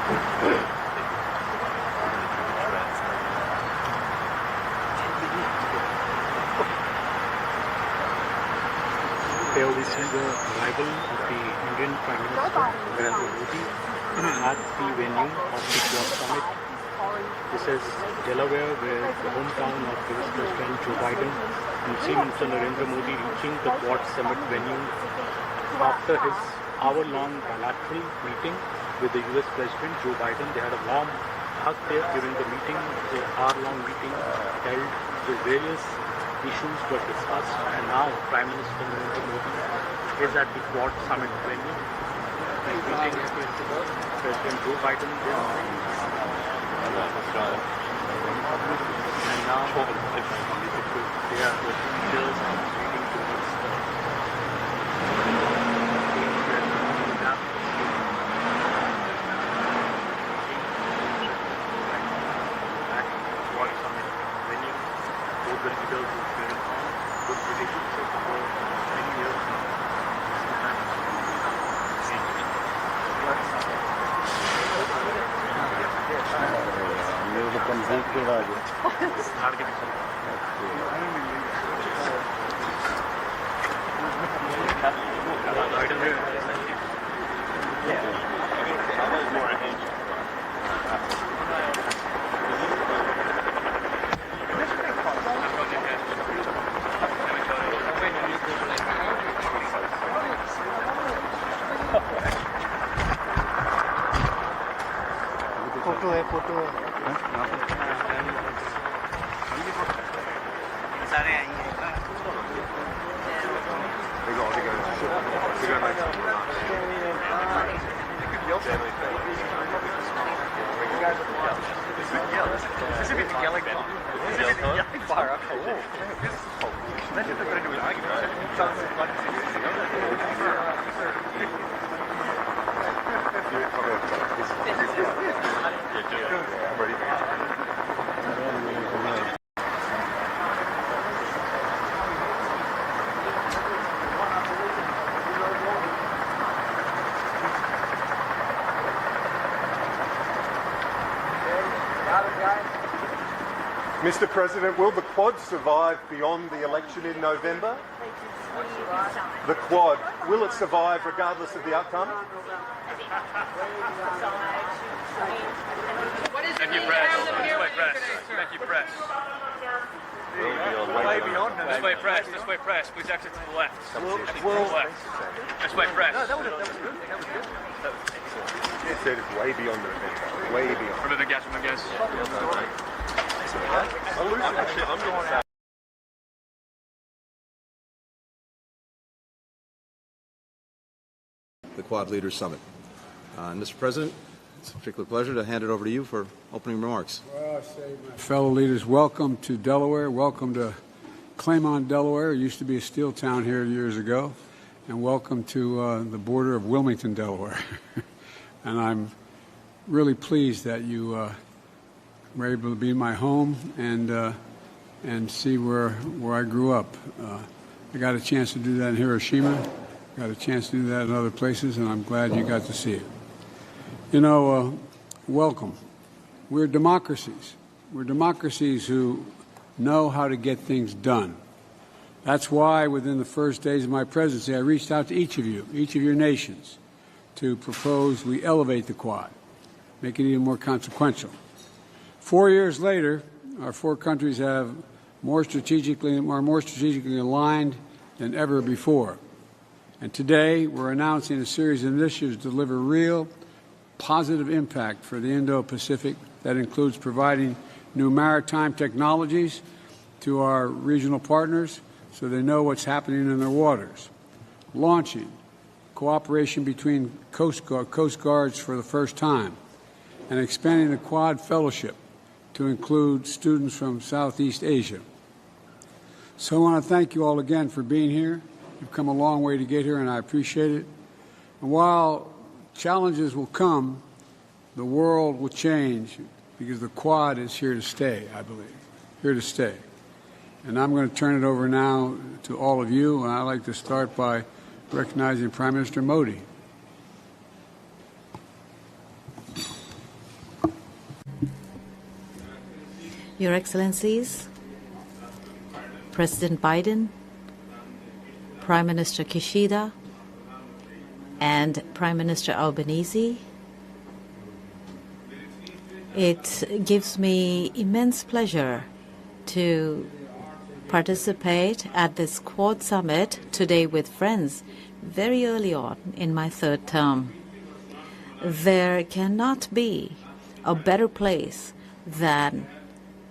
Here we see the arrival of the Indian Prime Minister Narendra Modi at the venue of the Quad Summit. This is Delaware, where the hometown of US President Joe Biden. You see Mr. Narendra Modi reaching the Quad Summit venue after his hour-long bilateral meeting with the US President Joe Biden. They had a warm hug there during the meeting. The hour-long meeting held with various issues were discussed, and now Prime Minister Narendra Modi is at the Quad Summit venue. Meeting President Joe Biden there. And now they are the leaders leading towards the Quad Summit venue. Both the leaders who carry on good relationship for many years. Photo है सारे आई हैं Mr. President, will the Quad survive beyond the election in November? The Quad, will it survive regardless of the outcome? Thank you, press. This way, press. Thank you, press. way beyond This way, press. This way, press. Please exit to the left. Exit to the left. This way, press. That was good. That was good. It said it's way beyond November. Way beyond. Remove the gas, remove the gas. I'm going out. The Quad Leaders Summit. Mr. President, it's a particular pleasure to hand it over to you for opening remarks. Well, I say, my fellow leaders, welcome to Delaware. Welcome to Claymont, Delaware. It used to be a steel town here years ago. And welcome to the border of Wilmington, Delaware. And I'm really pleased that you were able to be in my home and see where I grew up. I got a chance to do that in Hiroshima. Got a chance to do that in other places, and I'm glad you got to see it. You know, welcome. We're democracies. We're democracies who know how to get things done. That's why within the first days of my presidency, I reached out to each of you, each of your nations, to propose we elevate the Quad, make it even more consequential. 4 years later, our four countries have are more strategically aligned than ever before. And today, we're announcing a series of initiatives to deliver real, positive impact for the Indo-Pacific that includes providing new maritime technologies to our regional partners so they know what's happening in their waters, launching cooperation between Coast Guards for the first time, and expanding the Quad Fellowship to include students from Southeast Asia. So I want to thank you all again for being here. You've come a long way to get here, and I appreciate it. And while challenges will come, the world will change because the Quad is here to stay, I believe, here to stay. And I'm going to turn it over now to all of you, and I'd like to start by recognizing Prime Minister Modi. Your Excellencies, President Biden, Prime Minister Kishida, and Prime Minister Albanese, it gives me immense pleasure to participate at this Quad Summit today with friends very early on in my third term. There cannot be a better place than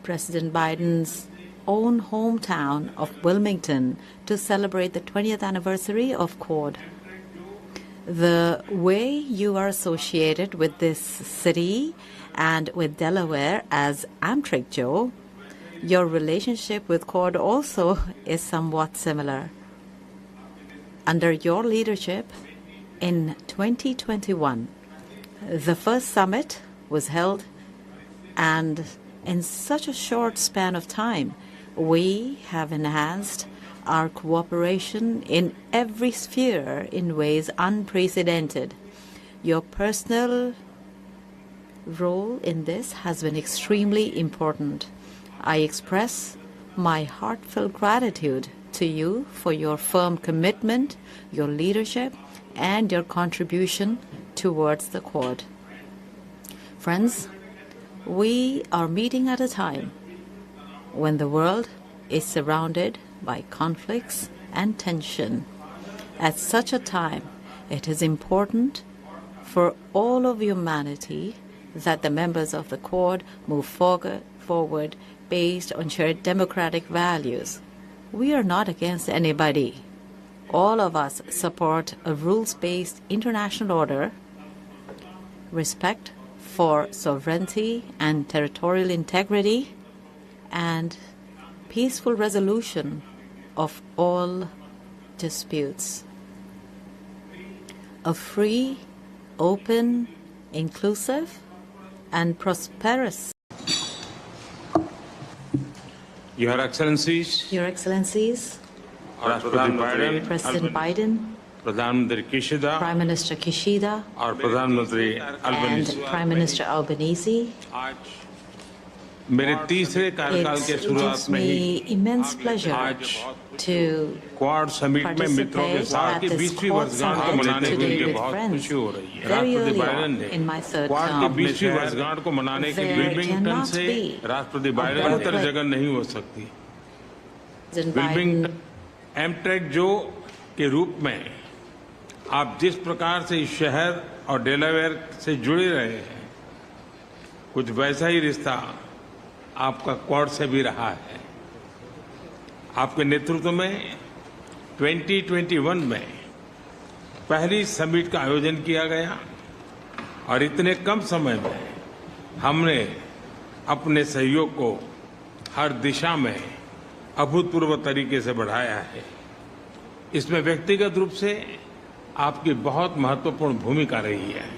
President Biden's own hometown of Wilmington to celebrate the 20th anniversary of Quad. The way you are associated with this city and with Delaware as Amtrak Joe, your relationship with Quad also is somewhat similar. Under your leadership, in 2021, the first summit was held, and in such a short span of time, we have enhanced our cooperation in every sphere in ways unprecedented. Your personal role in this has been extremely important. I express my heartfelt gratitude to you for your firm commitment, your leadership, and your contribution towards the Quad. Friends, we are meeting at a time when the world is surrounded by conflicts and tension. At such a time, it is important for all of humanity that the members of the Quad move forward based on shared democratic values. We are not against anybody. All of us support a rules-based international order, respect for sovereignty and territorial integrity, and peaceful resolution of all disputes. A free, open, inclusive, and prosperous. Your Excellencies, Your Excellencies, President Biden, Pradhanmantri Kishida Prime Minister Kishida, और प्रधानमंत्री and Prime Minister Albanese, आज मेरे तीसरे कार्यकाल के it शुरुआत gives में ही me immense pleasure to quad summit में मित्रों के participate साथ at की this 20वीं Quad वर्षगांठ को Summit मनाने के today लिए with बहुत friends खुशी हो रही है। very राष्ट्रपति early बाइडेन on ने in my third क्वाड की term. 20वीं वर्षगांठ को मनाने के लिए There विलिंगटन cannot से be राष्ट्रपति a Biden better Uttar place. जगह नहीं हो सकती। President विलिंगटन Biden, एमट्रेक जो के रूप में आप जिस प्रकार से इस शहर और डेलावेयर से जुड़े रहे हैं, कुछ वैसा ही रिश्ता आपका क्वाड से भी रहा है। आपके नेतृत्व में 2021 में पहली समिट का आयोजन किया गया और इतने कम समय में हमने अपने सहयोग को हर दिशा में अभूतपूर्व तरीके से बढ़ाया है। इसमें व्यक्तिगत रूप से आपकी बहुत महत्वपूर्ण भूमिका रही है।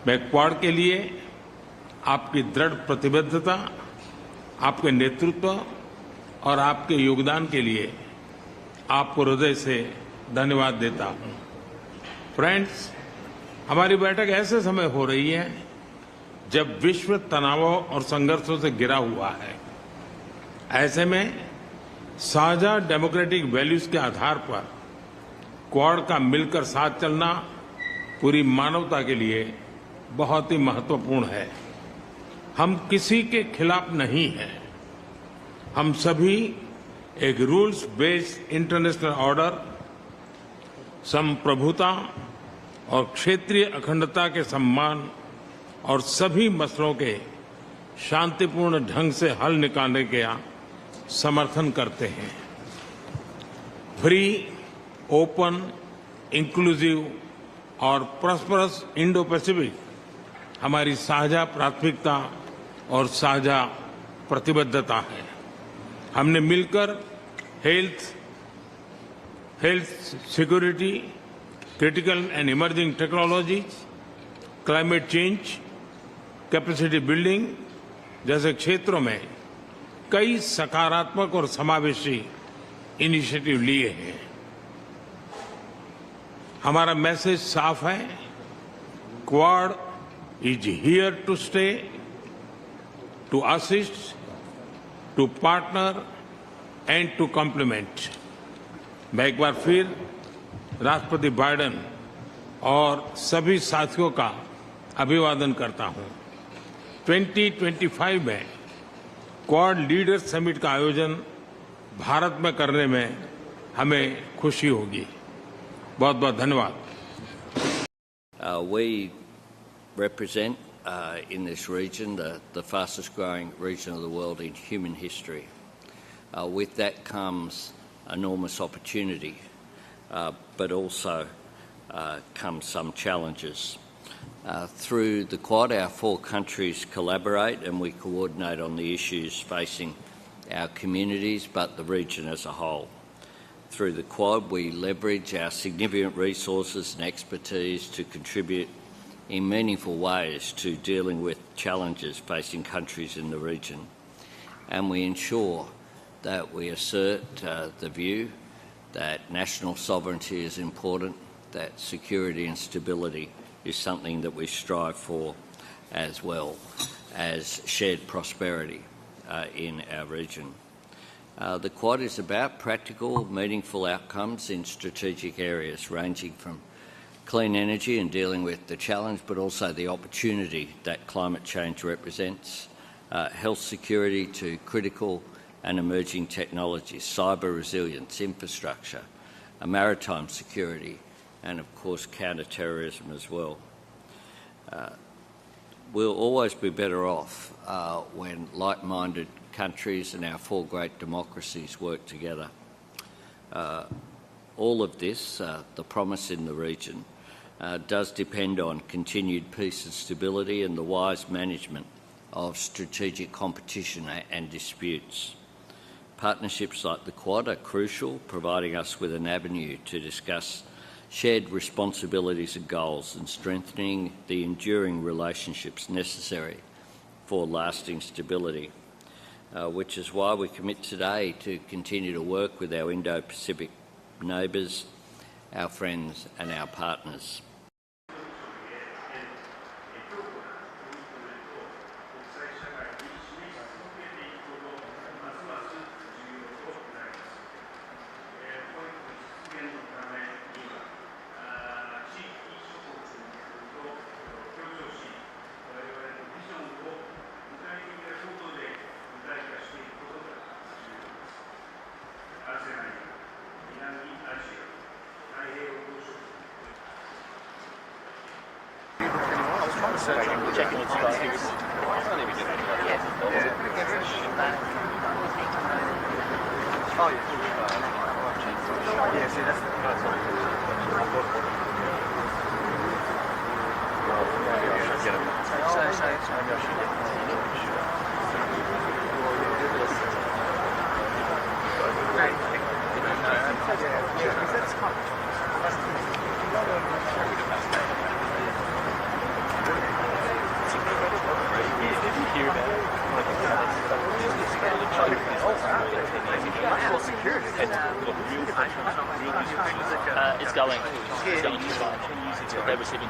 मैं क्वाड के लिए आपकी दृढ़ प्रतिबद्धता, आपके नेतृत्व और आपके योगदान के लिए आपको हृदय से धन्यवाद देता हूं। फ्रेंड्स, हमारी बैठक ऐसे समय हो रही है जब विश्व तनावों और संघर्षों से घिरा हुआ है। ऐसे में साझा डेमोक्रेटिक वैल्यूज के आधार पर क्वाड का मिलकर साथ चलना पूरी मानवता के लिए बहुत ही महत्वपूर्ण है। हम किसी के खिलाफ नहीं हैं। हम सभी एक रूल्स बेस्ड इंटरनेशनल ऑर्डर, संप्रभुता और क्षेत्रीय अखंडता के सम्मान और सभी मसलों के शांतिपूर्ण ढंग से हल निकालने का समर्थन करते हैं। फ्री, ओपन, इंक्लूसिव और प्रॉस्परस इंडो पैसिफिक हमारी साझा प्राथमिकता और साझा प्रतिबद्धता है। हमने मिलकर health security, critical and emerging technology, climate change, capacity building जैसे क्षेत्रों में कई सकारात्मक और समावेशी इनिशिएटिव लिए हैं। हमारा मैसेज साफ है, quad is here to stay, to assist to partner and to complement. मैं एक बार फिर राष्ट्रपति बाइडेन और सभी साथियों का अभिवादन करता हूं। 2025 में क्वाड लीडर्स समिट का आयोजन भारत में करने में हमें खुशी होगी। बहुत बहुत धन्यवाद। We represent in this region the fastest growing region of the world in human history. With that comes enormous opportunity, but also come some challenges. Through the Quad, our four countries collaborate and we coordinate on the issues facing our communities, but the region as a whole. Through the Quad, we leverage our significant resources and expertise to contribute in meaningful ways to dealing with challenges facing countries in the region. And we ensure that we assert the view that national sovereignty is important, that security and stability is something that we strive for, as well as shared prosperity in our region. The Quad is about practical, meaningful outcomes in strategic areas ranging from clean energy and dealing with the challenge, but also the opportunity that climate change represents, health security to critical and emerging technologies, cyber resilience, infrastructure, maritime security, and of course counter-terrorism as well. We'll always be better off when like-minded countries and our four great democracies work together. All of this, the promise in the region, does depend on continued peace and stability and the wise management of strategic competition and disputes. Partnerships like the Quad are crucial, providing us with an avenue to discuss shared responsibilities and goals and strengthening the enduring relationships necessary for lasting stability, which is why we commit today to continue to work with our Indo-Pacific neighbours, our friends and our partners. It's going too far. They're receiving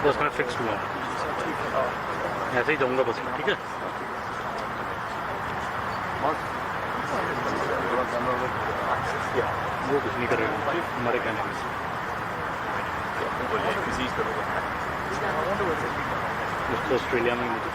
बस मैं fix हुआ ऐसे ही जाऊंगा बस ठीक है वो कुछ नहीं करेगा हमारे कहने में उसको ऑस्ट्रेलिया में मुझे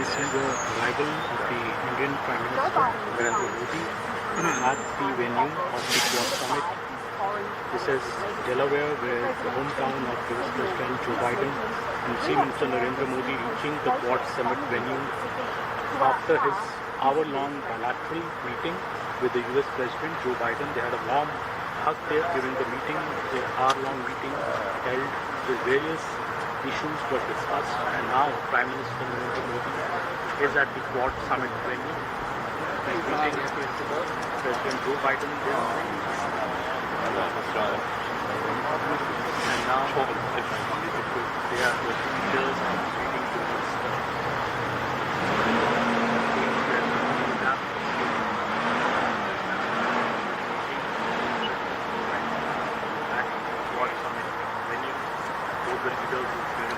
we see the arrival of the Indian Prime Minister Narendra Modi at the venue of the Quad Summit. This is Delaware, where the hometown of US President Joe Biden, and we see Minister Narendra Modi reaching the Quad Summit venue after his hour-long bilateral meeting with the US President Joe Biden. They had a warm hug there during the meeting. The hour-long meeting held with various issues were discussed, and now Prime Minister Narendra Modi is at the Quad Summit venue. Meeting President Joe Biden there. And now they are with leaders and speaking to us. At Quad Summit venue, both the leaders will